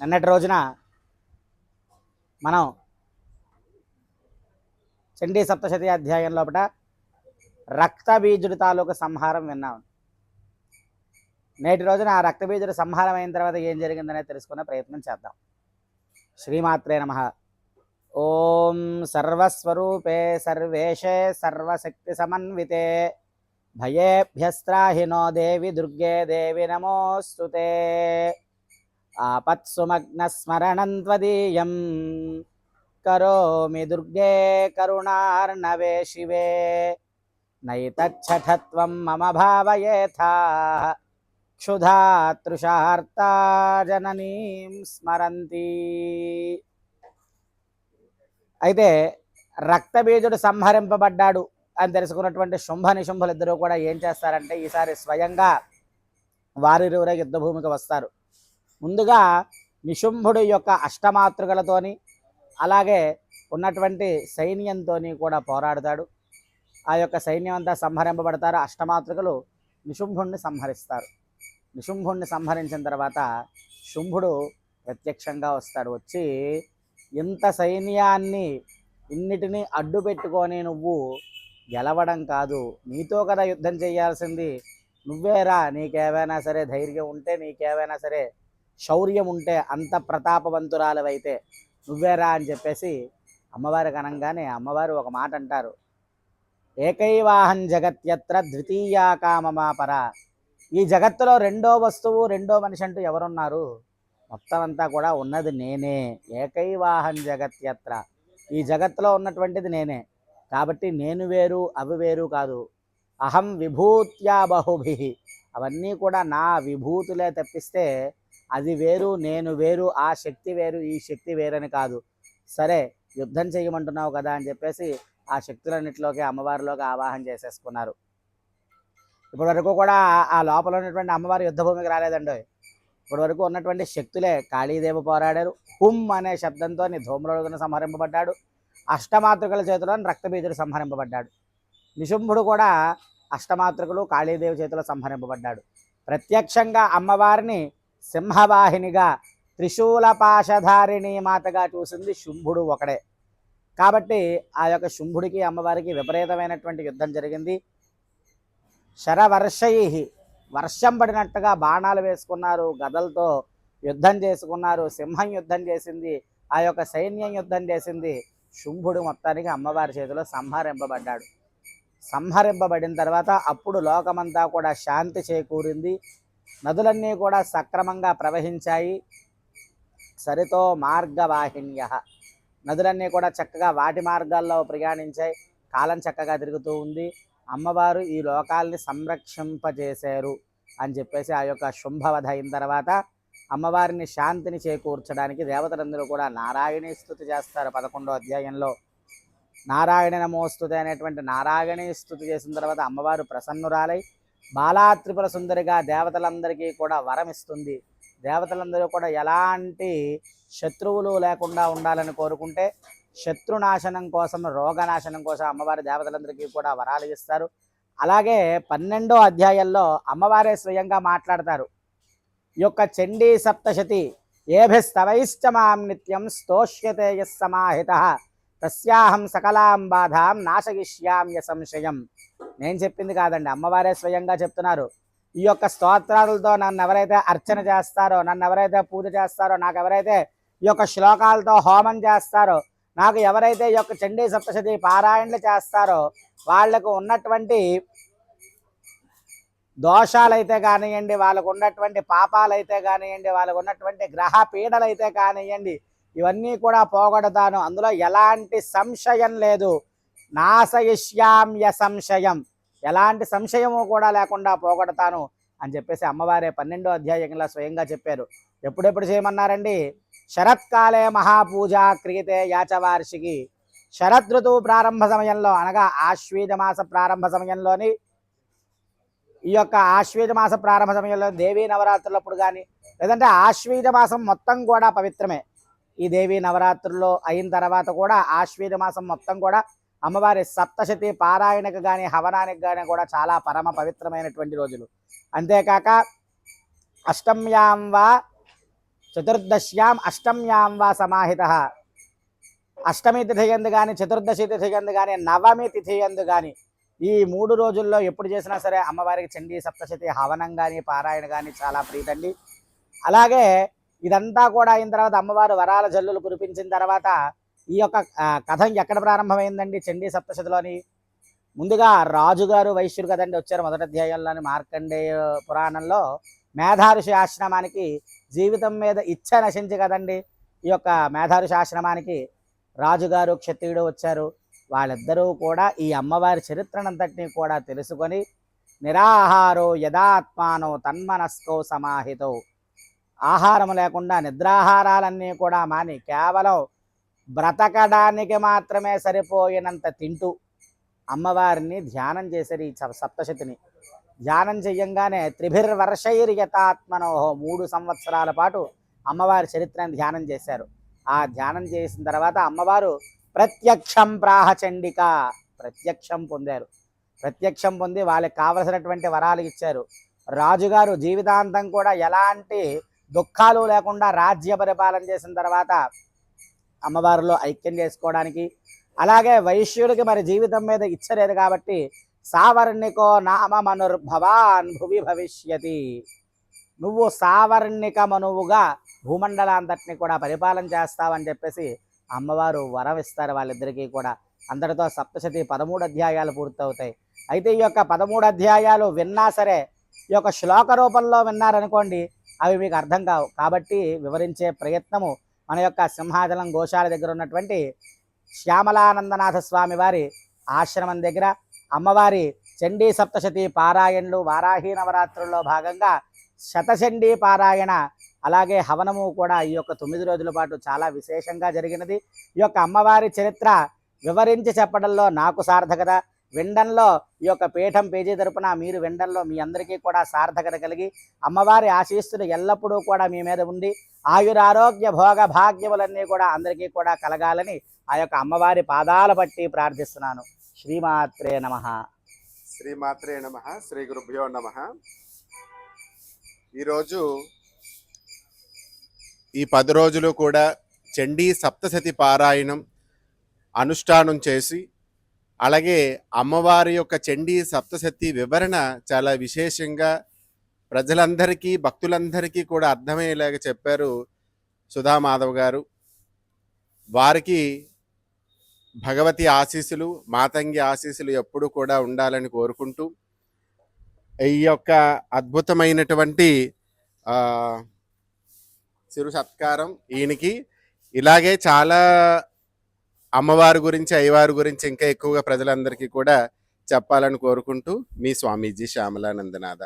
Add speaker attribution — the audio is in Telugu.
Speaker 1: నిన్నటి రోజున మనం చండీ సప్తశతి అధ్యాయం లోపల రక్తబీజుడి తాలూకు సంహారం విన్నాం. నేటి రోజున ఆ రక్తబీజుడి సంహారం అయిన తర్వాత ఏం జరిగిందనే తెలుసుకునే ప్రయత్నం చేద్దాం. శ్రీమాత్రే నమః. ఓం సర్వస్వరూపే సర్వేశే సర్వశక్తి సమన్వితే భయేభ్యస్త్రాహినో దేవి దుర్గే దేవి నమోస్తుతే. ఆపత్సుమగ్నస్మరణం త్వదీయం కరోమి దుర్గే కరుణార్ణవే శివే నైతచ్చఠత్వం మమ భావయేథా క్షుధా తృషార్తా జననీం స్మరంతి. అయితే రక్తబీజుడు సంహరింపబడ్డాడు అని తెలుసుకున్నటువంటి శుంభ నిశుంభులు ఇద్దరూ కూడా ఏం చేస్తారంటే ఈసారి స్వయంగా వారిరువురే యుద్ధభూమికి వస్తారు. ముందుగా నిశుంభుడు యొక్క అష్టమాతృకలతోని అలాగే ఉన్నటువంటి సైన్యంతో కూడా పోరాడతాడు. ఆ యొక్క సైన్యం అంతా సంహరింపబడతారు. అష్టమాతృకలు నిశుంభుణ్ణి సంహరిస్తారు. నిశుంభుణ్ణి సంహరించిన తర్వాత శుంభుడు ప్రత్యక్షంగా వస్తాడు. వచ్చి ఇంత సైన్యాన్ని ఇన్నిటినీ అడ్డు పెట్టుకొని నువ్వు గెలవడం కాదు, నీతో కదా యుద్ధం చేయాల్సింది, నువ్వేరా, నీకేమైనా సరే ధైర్యం ఉంటే, నీకేమైనా సరే శౌర్యం ఉంటే, అంత ప్రతాపవంతురాలవైతే నువ్వేరా అని చెప్పేసి అమ్మవారికి అనగానే అమ్మవారు ఒక మాట అంటారు. ఏకైవాహం జగత్యత్ర ద్వితీయా కామమాపర. ఈ జగత్తులో రెండో వస్తువు రెండో మనిషి అంటూ ఎవరున్నారు? మొత్తం అంతా కూడా ఉన్నది నేనే. ఏకైవాహం జగత్యత్ర, ఈ జగత్తులో ఉన్నటువంటిది నేనే. కాబట్టి నేను వేరు అవి వేరు కాదు. అహం విభూత్యా బహుభి, అవన్నీ కూడా నా విభూతులే తప్పిస్తే అది వేరు నేను వేరు, ఆ శక్తి వేరు ఈ శక్తి వేరని కాదు. సరే యుద్ధం చేయమంటున్నావు కదా అని చెప్పేసి ఆ శక్తులన్నింటిలోకి అమ్మవారిలోకి ఆవాహన చేసేసుకున్నారు. ఇప్పటి వరకు కూడా ఆ లోపల ఉన్నటువంటి అమ్మవారి యుద్ధభూమికి రాలేదండి. ఇప్పటి వరకు ఉన్నటువంటి శక్తులే. కాళీదేవి పోరాడారు. హుమ్ అనే శబ్దంతో ధూమ్రుడును సంహరింపబడ్డాడు. అష్టమాతృకల చేతిలో రక్తబీజుడు సంహరింపబడ్డాడు. నిశుంభుడు కూడా అష్టమాతృకలు కాళీదేవి చేతిలో సంహరింపబడ్డాడు. ప్రత్యక్షంగా అమ్మవారిని సింహవాహినిగా త్రిశూల పాశధారిణి మాతగా చూసింది శుంభుడు ఒకడే. కాబట్టి ఆ యొక్క శుంభుడికి అమ్మవారికి విపరీతమైనటువంటి యుద్ధం జరిగింది. శరవర్షై, వర్షం పడినట్టుగా బాణాలు వేసుకున్నారు, గదలతో యుద్ధం చేసుకున్నారు. సింహం యుద్ధం చేసింది, ఆ యొక్క సైన్యం యుద్ధం చేసింది. శుంభుడు మొత్తానికి అమ్మవారి చేతిలో సంహరింపబడ్డాడు. సంహరింపబడిన తర్వాత అప్పుడు లోకమంతా కూడా శాంతి చేకూరింది. నదులన్నీ కూడా సక్రమంగా ప్రవహించాయి. సరితో మార్గవాహిన్య, నదులన్నీ కూడా చక్కగా వాటి మార్గాల్లో ప్రయాణించాయి. కాలం చక్కగా తిరుగుతూ ఉంది. అమ్మవారు ఈ లోకాల్ని సంరక్షింపజేశారు అని చెప్పేసి ఆ యొక్క శుంభవధ అయిన తర్వాత అమ్మవారిని శాంతిని చేకూర్చడానికి దేవతలందరూ కూడా నారాయణీ స్తుతి చేస్తారు. 11వ అధ్యాయంలో నారాయణ నమోస్తుతి అనేటువంటి నారాయణీ స్తుతి చేసిన తర్వాత అమ్మవారు ప్రసన్నురాలై బాలాత్రిపుర సుందరిగా దేవతలందరికీ కూడా వరం ఇస్తుంది. దేవతలందరూ కూడా ఎలాంటి శత్రువులు లేకుండా ఉండాలని కోరుకుంటే శత్రునాశనం కోసం, రోగనాశనం కోసం అమ్మవారి దేవతలందరికీ కూడా వరాలు ఇస్తారు. అలాగే 12వ అధ్యాయంలో అమ్మవారే స్వయంగా మాట్లాడతారు. ఈ యొక్క చండీ సప్తశతి ఏభిస్తవైశ్చ మాం నిత్యం స్తోష్యతే యస్ సమాహితః తస్యాహం సకలాం బాధాం నాశయిష్యామ్య సంశయం. నేను చెప్పింది కాదండి, అమ్మవారే స్వయంగా చెప్తున్నారు. ఈ యొక్క స్తోత్రాలతో నన్ను ఎవరైతే అర్చన చేస్తారో, నన్ను ఎవరైతే పూజ చేస్తారో, నాకు ఎవరైతే ఈ యొక్క శ్లోకాలతో హోమం చేస్తారో, నాకు ఎవరైతే ఈ యొక్క చండీ సప్తశతి పారాయణలు చేస్తారో వాళ్లకు ఉన్నటువంటి దోషాలైతే కానివ్వండి, వాళ్ళకు ఉన్నటువంటి పాపాలైతే కానివ్వండి, వాళ్ళకు ఉన్నటువంటి గ్రహ పీడలైతే కానివ్వండి, ఇవన్నీ కూడా పోగొడతాను. అందులో ఎలాంటి సంశయం లేదు. నాశయిష్యామ్య సంశయం, ఎలాంటి సంశయము కూడా లేకుండా పోగొడతాను అని చెప్పేసి అమ్మవారే 12వ అధ్యాయంలో స్వయంగా చెప్పారు. ఎప్పుడెప్పుడు చేయమన్నారండి? శరత్కాలే మహాపూజ క్రియతే యాచవార్షికి. శరదృతువు ప్రారంభ సమయంలో అనగా ఆశ్వీజ మాస ప్రారంభ సమయంలోని ఈ యొక్క ఆశ్వీజ మాస ప్రారంభ సమయంలో దేవీ నవరాత్రులప్పుడు కానీ, లేదంటే ఆశ్వీజ మాసం మొత్తం కూడా పవిత్రమే. ఈ దేవీ నవరాత్రుల్లో అయిన తర్వాత కూడా ఆశ్వీజ మాసం మొత్తం కూడా అమ్మవారి సప్తశతి పారాయణకు కానీ హవనానికి కానీ కూడా చాలా పరమ పవిత్రమైనటువంటి రోజులు. అంతేకాక అష్టమ్యాం వా చతుర్దశ్యాం అష్టమ్యాం వా సమాహిత. అష్టమి తిథి యందు కానీ, చతుర్దశి తిథి యందు కానీ, నవమి తిథి యందు కానీ, ఈ 3 రోజుల్లో ఎప్పుడు చేసినా సరే అమ్మవారికి చండీ సప్తశతి హవనం కానీ, పారాయణ కానీ చాలా ప్రీతండి. అలాగే ఇదంతా కూడా అయిన తర్వాత అమ్మవారు వరాల జల్లులు కురిపించిన తర్వాత ఈ యొక్క కథ ఎక్కడ ప్రారంభమైందండి? చండీ సప్తశతిలోని ముందుగా రాజుగారు వైశ్యుడు కదండి వచ్చారు. మొదటి అధ్యాయంలోని మార్కండేయ పురాణంలో మేధాఋషి ఆశ్రమానికి జీవితం మీద ఇచ్చ నశించి కదండి ఈ యొక్క మేధాఋషి ఆశ్రమానికి రాజుగారు క్షత్రియుడు వచ్చారు. వాళ్ళిద్దరూ కూడా ఈ అమ్మవారి చరిత్రనంతటినీ కూడా తెలుసుకొని నిరాహారో యదాత్మానో తన్మనస్కో సమాహితో, ఆహారం లేకుండా నిద్రాహారాలన్నీ కూడా మాని కేవలం బ్రతకడానికి మాత్రమే సరిపోయినంత తింటూ అమ్మవారిని ధ్యానం చేశారు. ఈ సప్తశతిని ధ్యానం చెయ్యంగానే త్రిభిర్వర్షైర్యతాత్మనోహో 3 సంవత్సరాల పాటు అమ్మవారి చరిత్రను ధ్యానం చేశారు. ఆ ధ్యానం చేసిన తర్వాత అమ్మవారు ప్రత్యక్షం ప్రాహచండిక, ప్రత్యక్షం పొందారు. ప్రత్యక్షం పొంది వాళ్ళకి కావలసినటువంటి వరాలు ఇచ్చారు. రాజుగారు జీవితాంతం కూడా ఎలాంటి దుఃఖాలు లేకుండా రాజ్య పరిపాలన చేసిన తర్వాత అమ్మవారిలో ఐక్యం చేసుకోవడానికి, అలాగే వైశ్యుడికి మరి జీవితం మీద ఇచ్చలేదు కాబట్టి సావర్ణికో నామ మనుర్భవాన్ భువి భవిష్యతి, నువ్వు సావర్ణిక మనువుగా భూమండలాంతటిని కూడా పరిపాలన చేస్తావని చెప్పేసి అమ్మవారు వరం ఇస్తారు వాళ్ళిద్దరికీ కూడా. అందరితో సప్తశతి 13 అధ్యాయాలు పూర్తవుతాయి. అయితే ఈ యొక్క 13 అధ్యాయాలు విన్నా సరే ఈ యొక్క శ్లోక రూపంలో విన్నారనుకోండి అవి మీకు అర్థం కావు. కాబట్టి వివరించే ప్రయత్నము మన యొక్క సింహాచలం గోశాల దగ్గర ఉన్నటువంటి శ్యామలానందనాథ స్వామి వారి ఆశ్రమం దగ్గర అమ్మవారి చండీ సప్తశతి పారాయణలు, వారాహి నవరాత్రుల్లో భాగంగా శతచండీ పారాయణ, అలాగే హవనము కూడా ఈ యొక్క 9 రోజుల పాటు చాలా విశేషంగా జరిగినది. ఈ యొక్క అమ్మవారి చరిత్ర వివరించి చెప్పడంలో నాకు సార్థకత, వినడంలో ఈ యొక్క పీఠం పేజీ తరపున మీరు వినడంలో మీ అందరికీ కూడా సార్థకత కలిగి అమ్మవారి ఆశీస్సులు ఎల్లప్పుడూ కూడా మీ మీద ఉండి ఆయురారోగ్య భోగ భాగ్యములన్నీ కూడా అందరికీ కూడా కలగాలని ఆ యొక్క అమ్మవారి పాదాల పట్టి ప్రార్థిస్తున్నాను. శ్రీమాత్రే నమః.
Speaker 2: శ్రీమాత్రే నమః. శ్రీ గురుభ్యో నమః. ఈరోజు ఈ 10 రోజులు కూడా చండీ సప్తశతి పారాయణం అనుష్ఠానం చేసి, అలాగే అమ్మవారి యొక్క చండీ సప్తశతి వివరణ చాలా విశేషంగా ప్రజలందరికీ భక్తులందరికీ కూడా అర్థమయ్యేలాగా చెప్పారు సుధామాధవ్ గారు. వారికి భగవతి ఆశీస్సులు, మాతంగి ఆశీస్సులు ఎప్పుడు కూడా ఉండాలని కోరుకుంటూ ఈ యొక్క అద్భుతమైనటువంటి చిరు సత్కారం ఈయనకి. ఇలాగే చాలా అమ్మవారి గురించి, అయ్యవారి గురించి ఇంకా ఎక్కువగా ప్రజలందరికీ కూడా చెప్పాలని కోరుకుంటూ మీ స్వామీజీ శ్యామలానందనాథ.